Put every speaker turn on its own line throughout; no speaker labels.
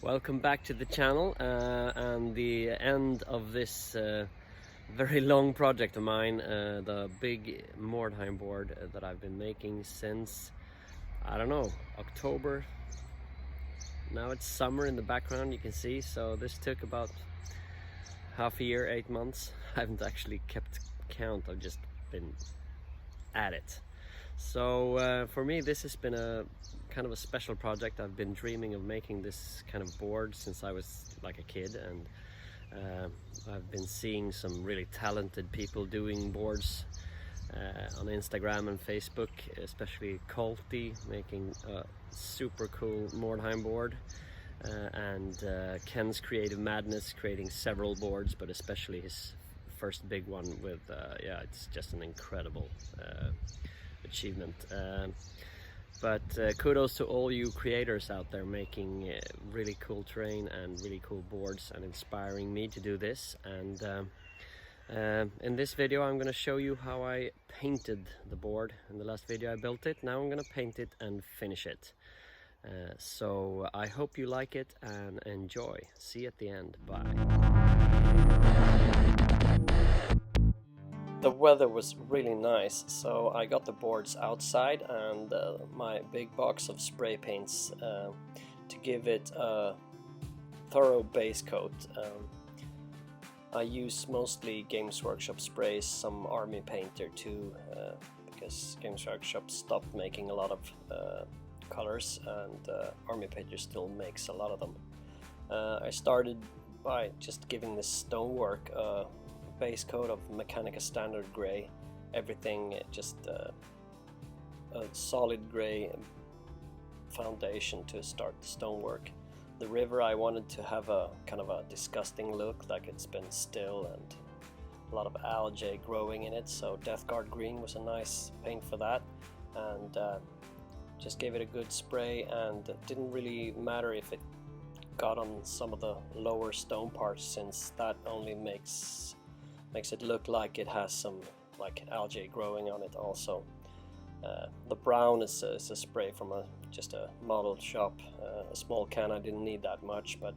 Welcome back to the channel and the end of this very long project of mine, the big Mordheim board that I've been making since, I don't know, October. Now it's summer in the background, you can see, so this took about half a year, 8 months. I haven't actually kept count, I've just been at it. So for me this has been a kind of a special project. I've been dreaming of making this kind of board since I was like a kid, and I've been seeing some really talented people doing boards on Instagram and Facebook, especially Colty making a super cool Mordheim board, and Ken's Creative Madness creating several boards, but especially his first big one with yeah, it's just an incredible achievement. But kudos to all you creators out there making really cool terrain and really cool boards and inspiring me to do this. And in this video I'm going to show you how I painted the board. In the last video I built it, now I'm going to paint it and finish it. So I hope you like it and enjoy. See you at the end. Bye. The weather was really nice, so I got the boards outside and my big box of spray paints to give it a thorough base coat. I use mostly Games Workshop sprays, some Army Painter too, because Games Workshop stopped making a lot of colors, and Army Painter still makes a lot of them. I started by just giving this stonework base coat of Mechanica Standard Grey, everything just a solid grey foundation to start the stonework. The river I wanted to have a kind of a disgusting look, like it's been still and a lot of algae growing in it, so Death Guard Green was a nice paint for that, and just gave it a good spray, and it didn't really matter if it got on some of the lower stone parts, since that only makes it look like it has some like algae growing on it also. The brown is a spray from just a model shop, a small can. I didn't need that much, but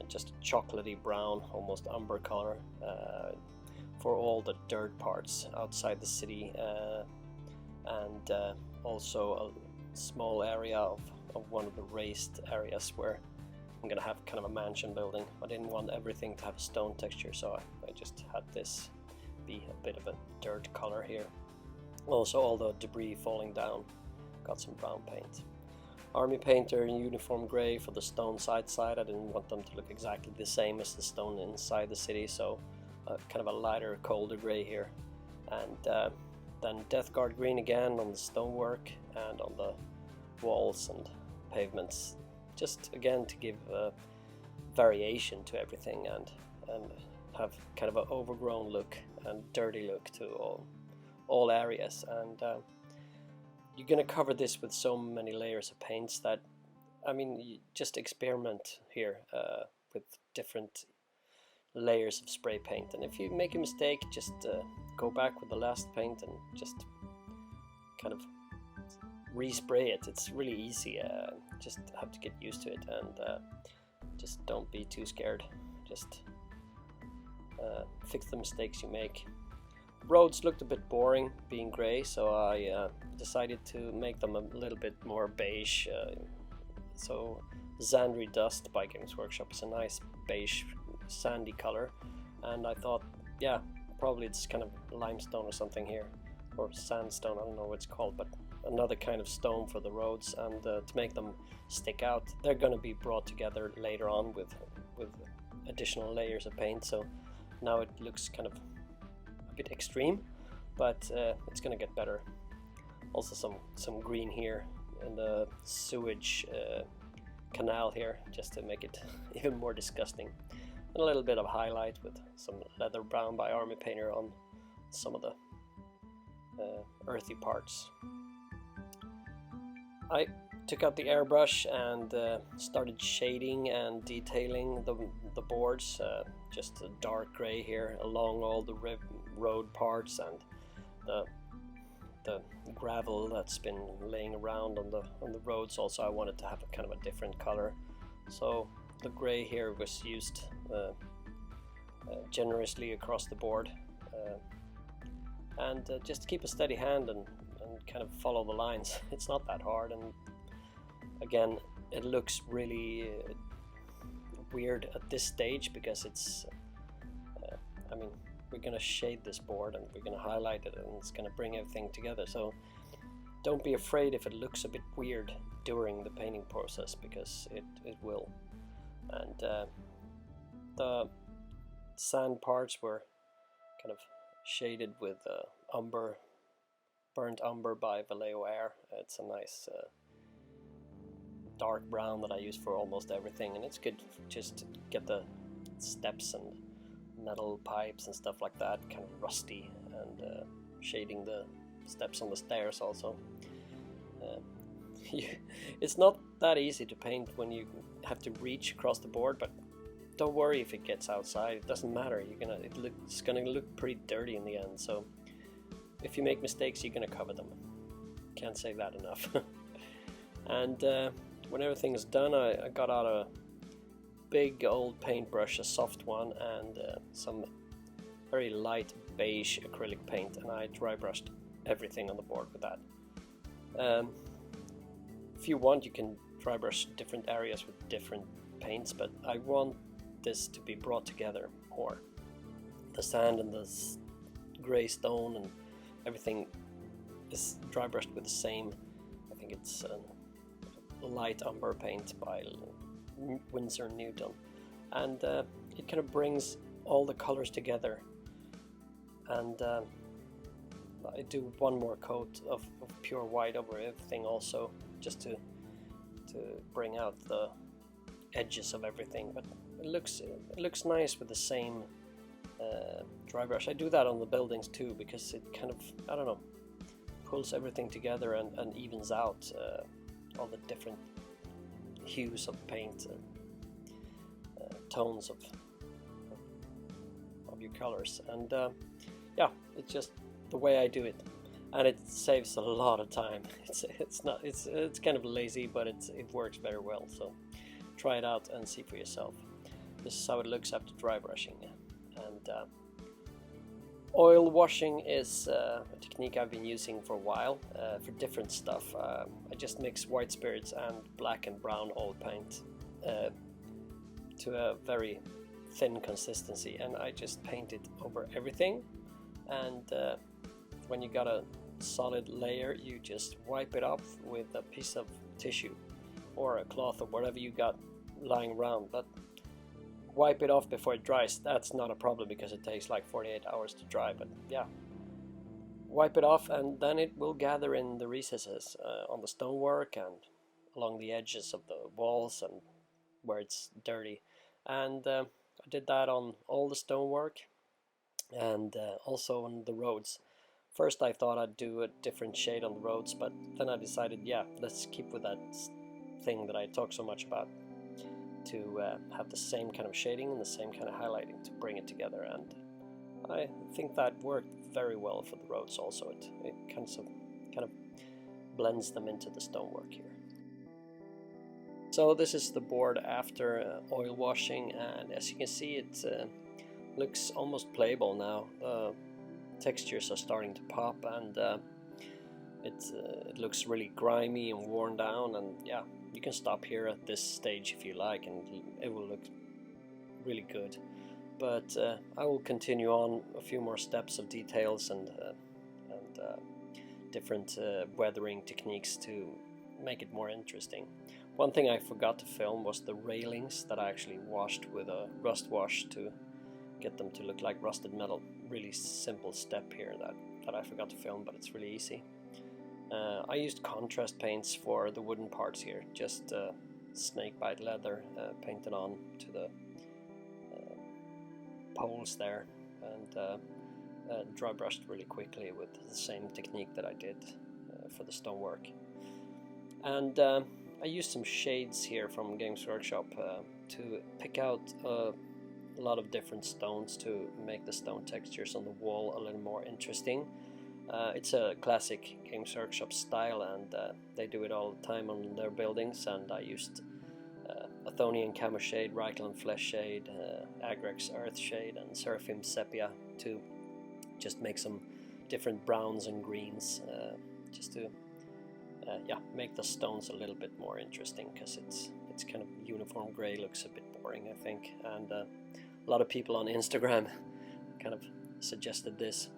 just a chocolatey brown, almost umber color, for all the dirt parts outside the city, and also a small area of one of the raised areas where I'm gonna have kind of a mansion building. I didn't want everything to have a stone texture, so I just had this be a bit of a dirt color here. Also all the debris falling down, got some brown paint. Army Painter in uniform grey for the stone side. I didn't want them to look exactly the same as the stone inside the city, so kind of a lighter, colder grey here. And then Death Guard Green again on the stonework and on the walls and pavements, just again to give variation to everything, and have kind of an overgrown look and dirty look to all areas. And you're gonna cover this with so many layers of paints that, I mean, you just experiment here with different layers of spray paint, and if you make a mistake, just go back with the last paint and just kind of respray it. It's really easy, just have to get used to it, and just don't be too scared. Just fix the mistakes you make. Roads looked a bit boring being grey, so I decided to make them a little bit more beige. So Zandri Dust by Games Workshop is a nice beige sandy color, and I thought, yeah, probably it's kind of limestone or something here, or sandstone, I don't know what it's called, but another kind of stone for the roads, and to make them stick out, they're going to be brought together later on with additional layers of paint. So now it looks kind of a bit extreme, but it's going to get better. Also some green here in the sewage canal here, just to make it even more disgusting, and a little bit of highlight with some leather brown by Army Painter on some of the earthy parts. I took out the airbrush and started shading and detailing the boards, just a dark gray here along all the road parts, and the gravel that's been laying around on the roads. Also, I wanted to have a kind of a different color, So the gray here was used generously across the board, and just keep a steady hand and kind of follow the lines. It's not that hard, and again, it looks really weird at this stage because it's I mean, we're gonna shade this board and we're gonna highlight it, and it's gonna bring everything together. So don't be afraid if it looks a bit weird during the painting process, because it will. And the sand parts were kind of shaded with burnt umber by Vallejo Air. It's a nice dark brown that I use for almost everything, and it's good just to get the steps and metal pipes and stuff like that kind of rusty, and shading the steps on the stairs also. It's not that easy to paint when you have to reach across the board, but don't worry if it gets outside. It doesn't matter. It's gonna look pretty dirty in the end. So if you make mistakes, you're gonna cover them. Can't say that enough. And when everything is done, I got out a big old paintbrush, a soft one, and some very light beige acrylic paint, and I dry brushed everything on the board with that. If you want, you can dry brush different areas with different paints, but I want this to be brought together more. The sand and the grey stone and everything is dry brushed with the same, I think it's light umber paint by Winsor Newton, and it kind of brings all the colors together. And I do one more coat of pure white over everything also, just to bring out the edges of everything. But it looks nice with the same dry brush. I do that on the buildings too, because it kind of, I don't know, pulls everything together and evens out all the different hues of paint and tones of your colors. And yeah, it's just the way I do it, and it saves a lot of time. It's kind of lazy, but it works very well. So try it out and see for yourself. This is how it looks after dry brushing. And oil washing is a technique I've been using for a while for different stuff. I just mix white spirits and black and brown oil paint to a very thin consistency, and I just paint it over everything. And when you got a solid layer, you just wipe it off with a piece of tissue or a cloth or whatever you got lying around, but wipe it off before it dries. That's not a problem because it takes like 48 hours to dry, but yeah, wipe it off, and then it will gather in the recesses on the stonework and along the edges of the walls and where it's dirty. And I did that on all the stonework and also on the roads. First I thought I'd do a different shade on the roads, but then I decided, yeah, let's keep with that thing that I talk so much about, to have the same kind of shading and the same kind of highlighting to bring it together. And I think that worked very well for the roads also. It kind of blends them into the stonework here. So this is the board after oil washing, and as you can see, it looks almost playable now. Textures are starting to pop, and it looks really grimy and worn down. And yeah, you can stop here at this stage if you like, and it will look really good. But I will continue on a few more steps of details and different weathering techniques to make it more interesting. One thing I forgot to film was the railings that I actually washed with a rust wash to get them to look like rusted metal. Really simple step here that I forgot to film, but it's really easy. I used contrast paints for the wooden parts here, just snakebite leather painted on to the poles there, and dry brushed really quickly with the same technique that I did for the stonework. And I used some shades here from Games Workshop to pick out a lot of different stones to make the stone textures on the wall a little more interesting. It's a classic Games Workshop style, and they do it all the time on their buildings, and I used Athonian Camo Shade, Reikland Flesh Shade, Agrex Earth Shade, and Seraphim Sepia to just make some different browns and greens, just to yeah, make the stones a little bit more interesting, because it's kind of uniform gray looks a bit boring, I think, and a lot of people on Instagram kind of suggested this.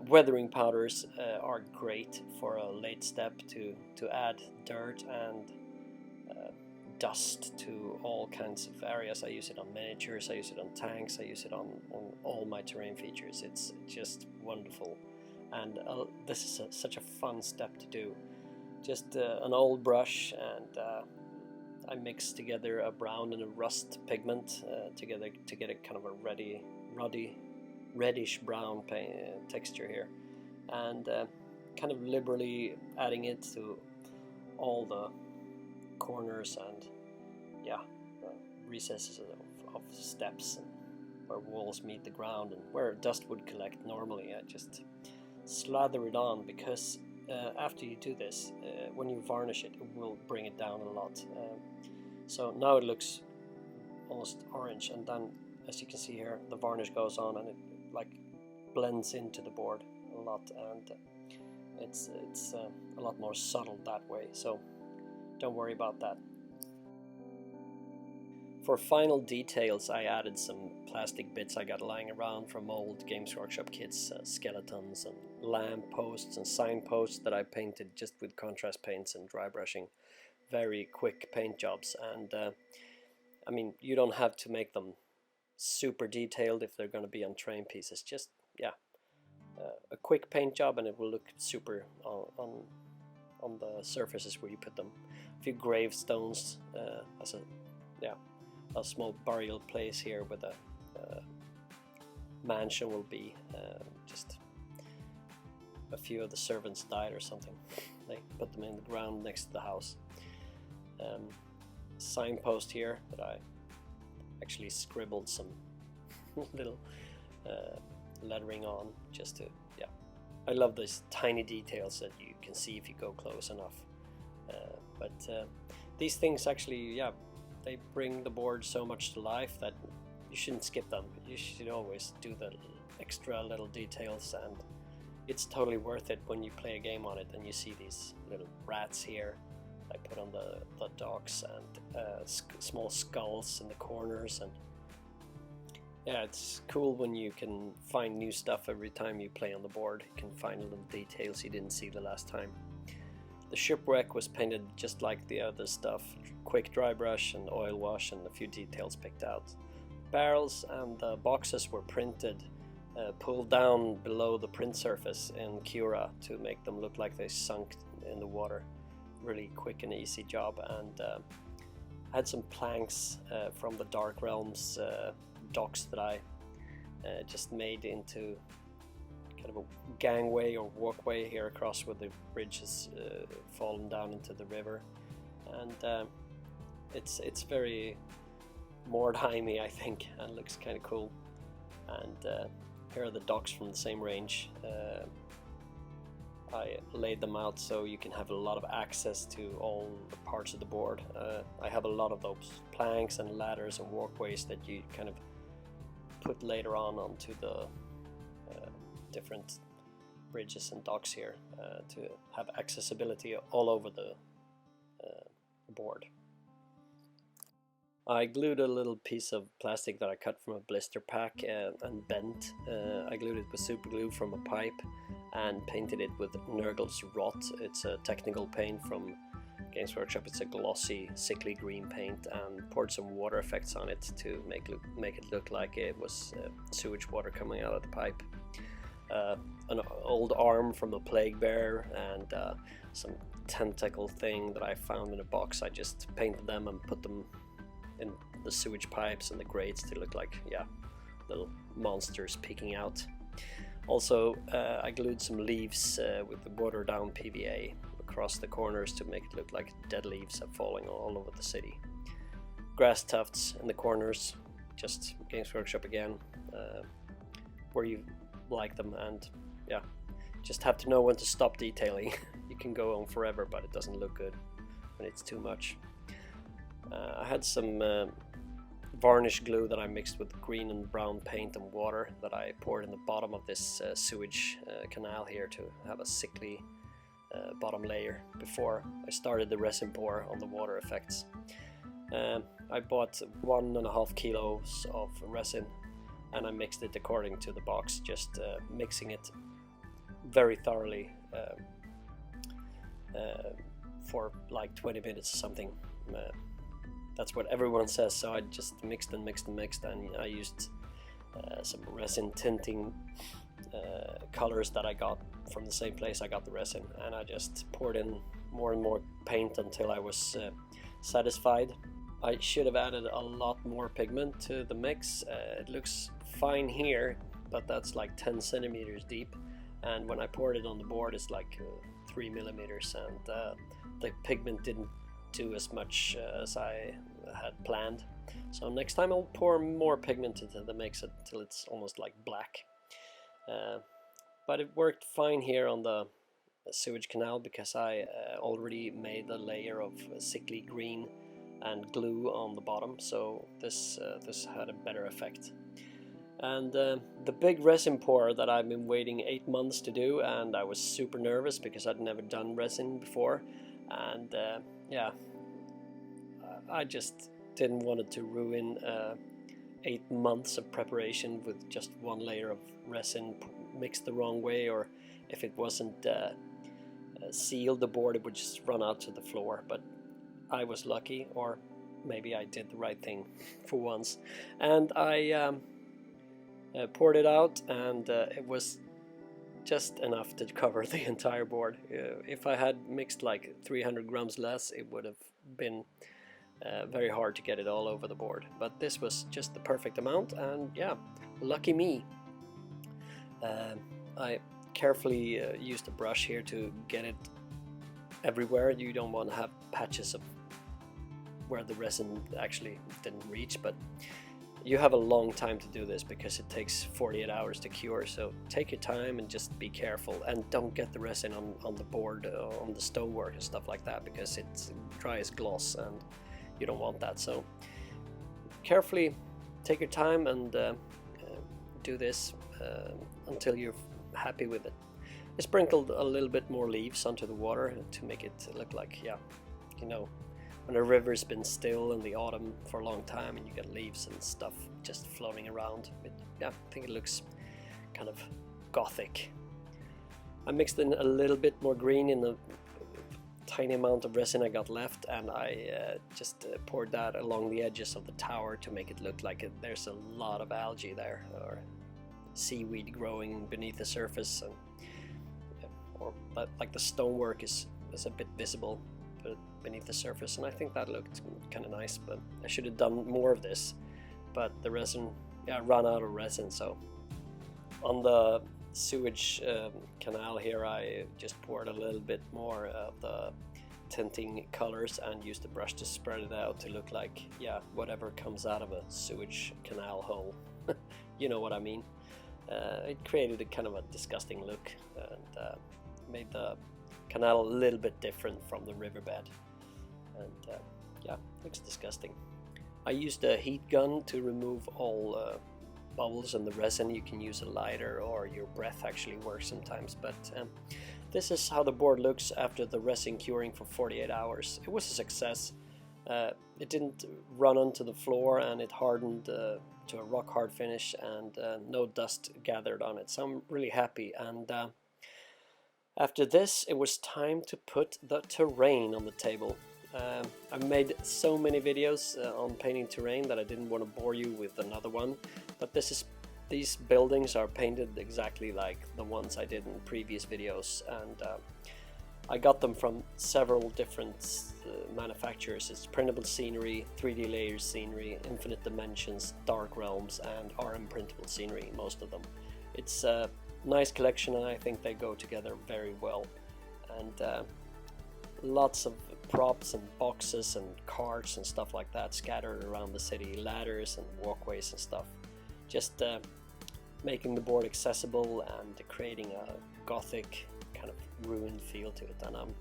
Weathering powders are great for a late step to add dirt and dust to all kinds of areas. I use it on miniatures, I use it on tanks, I use it on all my terrain features. It's just wonderful, and this is such a fun step to do. Just an old brush, and I mix together a brown and a rust pigment together to get a kind of a reddish brown texture here, and kind of liberally adding it to all the corners and recesses of steps, and where walls meet the ground and where dust would collect normally. I just slather it on, because after you do this, when you varnish it, it will bring it down a lot. So now it looks almost orange, and then as you can see here, the varnish goes on and it like blends into the board a lot, and it's a lot more subtle that way, so don't worry about that. For final details, I added some plastic bits I got lying around from old Games Workshop kits, skeletons and lamp posts and signposts that I painted just with contrast paints and dry brushing. Very quick paint jobs, and I mean, you don't have to make them super detailed if they're going to be on terrain pieces. Just a quick paint job and it will look super on the surfaces where you put them. A few gravestones as a small burial place here where the mansion will be. Just a few of the servants died or something. They put them in the ground next to the house. Signpost here that I actually scribbled some little lettering on, just to, I love these tiny details that you can see if you go close enough. But these things actually, they bring the board so much to life that you shouldn't skip them. You should always do the extra little details, and it's totally worth it when you play a game on it and you see these little rats here I put on the docks, and small skulls in the corners, and it's cool when you can find new stuff every time you play on the board. You can find little details you didn't see the last time. The shipwreck was painted just like the other stuff, quick dry brush and oil wash and a few details picked out. Barrels and the boxes were printed, pulled down below the print surface in Cura to make them look like they sunk in the water. Really quick and easy job, and I had some planks from the Dark Realms docks that I just made into kind of a gangway or walkway here across where the bridge has fallen down into the river, and it's very mordheimy, I think, and looks kind of cool. And here are the docks from the same range. I laid them out so you can have a lot of access to all the parts of the board. I have a lot of those planks and ladders and walkways that you kind of put later on onto the different bridges and docks here to have accessibility all over the board. I glued a little piece of plastic that I cut from a blister pack and bent. I glued it with super glue from a pipe and painted it with Nurgle's Rot. It's a technical paint from Games Workshop. It's a glossy, sickly green paint, and poured some water effects on it to make it look like it was sewage water coming out of the pipe. An old arm from a plague bear, and some tentacle thing that I found in a box. I just painted them and put them in the sewage pipes and the grates to look like, little monsters peeking out. Also, I glued some leaves with the watered down PVA across the corners to make it look like dead leaves are falling all over the city. Grass tufts in the corners, just Games Workshop again, where you like them, and just have to know when to stop detailing. You can go on forever, but it doesn't look good when it's too much. I had some varnish glue that I mixed with green and brown paint and water that I poured in the bottom of this sewage canal here to have a sickly bottom layer before I started the resin pour on the water effects. I bought 1.5 kilos of resin and I mixed it according to the box, just mixing it very thoroughly for like 20 minutes or something. That's what everyone says, so I just mixed and mixed and mixed, and I used some resin tinting colors that I got from the same place I got the resin, and I just poured in more and more paint until I was satisfied. I should have added a lot more pigment to the mix. It looks fine here, but that's like 10 centimeters deep, and when I poured it on the board it's like 3 millimeters, and the pigment didn't do as much as I had planned. So next time I'll pour more pigment into the mix until it's almost like black. But it worked fine here on the sewage canal because I already made a layer of sickly green and glue on the bottom, so this had a better effect. And the big resin pour that I've been waiting 8 months to do, and I was super nervous because I'd never done resin before, and yeah, I just didn't want it to ruin 8 months of preparation with just one layer of resin mixed the wrong way, or if it wasn't sealed, the board, it would just run out to the floor. But I was lucky, or maybe I did the right thing for once, and I poured it out, and it was just enough to cover the entire board. If I had mixed like 300 grams less, it would have been very hard to get it all over the board, but this was just the perfect amount, and yeah, lucky me. I carefully used a brush here to get it everywhere. You don't want to have patches of where the resin actually didn't reach, but you have a long time to do this because it takes 48 hours to cure, so take your time and just be careful, and don't get the resin on the board, on the stonework and stuff like that, because it's dry as gloss and you don't want that. So carefully take your time and do this until you're happy with it. I sprinkled a little bit more leaves onto the water to make it look like, yeah, you know, when a river's been still in the autumn for a long time and you get leaves and stuff just floating around. But yeah, I think it looks kind of gothic. I mixed in a little bit more green in the tiny amount of resin I got left, and I just poured that along the edges of the tower to make it look like there's a lot of algae there, or seaweed growing beneath the surface, and, or like the stonework is a bit visible beneath the surface, and I think that looked kind of nice. But I should have done more of this, but the resin, yeah, ran out of resin. So on the sewage canal here, I just poured a little bit more of the tinting colors and used the brush to spread it out to look like, yeah, whatever comes out of a sewage canal hole. You know what I mean. It created a kind of a disgusting look, and made the canal a little bit different from the riverbed, and yeah, looks disgusting. I used a heat gun to remove all bubbles in the resin. You can use a lighter, or your breath actually works sometimes, but this is how the board looks after the resin curing for 48 hours. It was a success. It didn't run onto the floor, and it hardened to a rock hard finish, and no dust gathered on it, so I'm really happy. And after this, it was time to put the terrain on the table. I've made so many videos on painting terrain that I didn't want to bore you with another one, but these buildings are painted exactly like the ones I did in previous videos, and I got them from several different manufacturers. It's Printable Scenery, 3D Layers Scenery, Infinite Dimensions, Dark Realms, and RM Printable Scenery, most of them. It's a nice collection, and I think they go together very well. And lots of props and boxes and carts and stuff like that scattered around the city, ladders and walkways and stuff. Just making the board accessible and creating a gothic kind of ruined feel to it, and I'm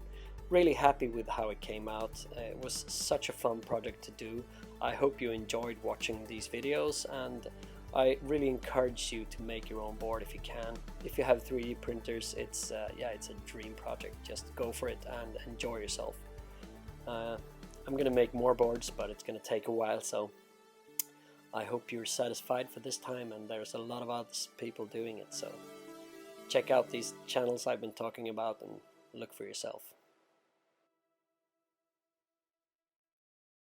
really happy with how it came out. It was such a fun project to do. I hope you enjoyed watching these videos, and I really encourage you to make your own board if you can. If you have 3D printers, it's it's a dream project. Just go for it and enjoy yourself. I'm gonna make more boards, but it's gonna take a while, so I hope you're satisfied for this time, and there's a lot of other people doing it, so check out these channels I've been talking about and look for yourself.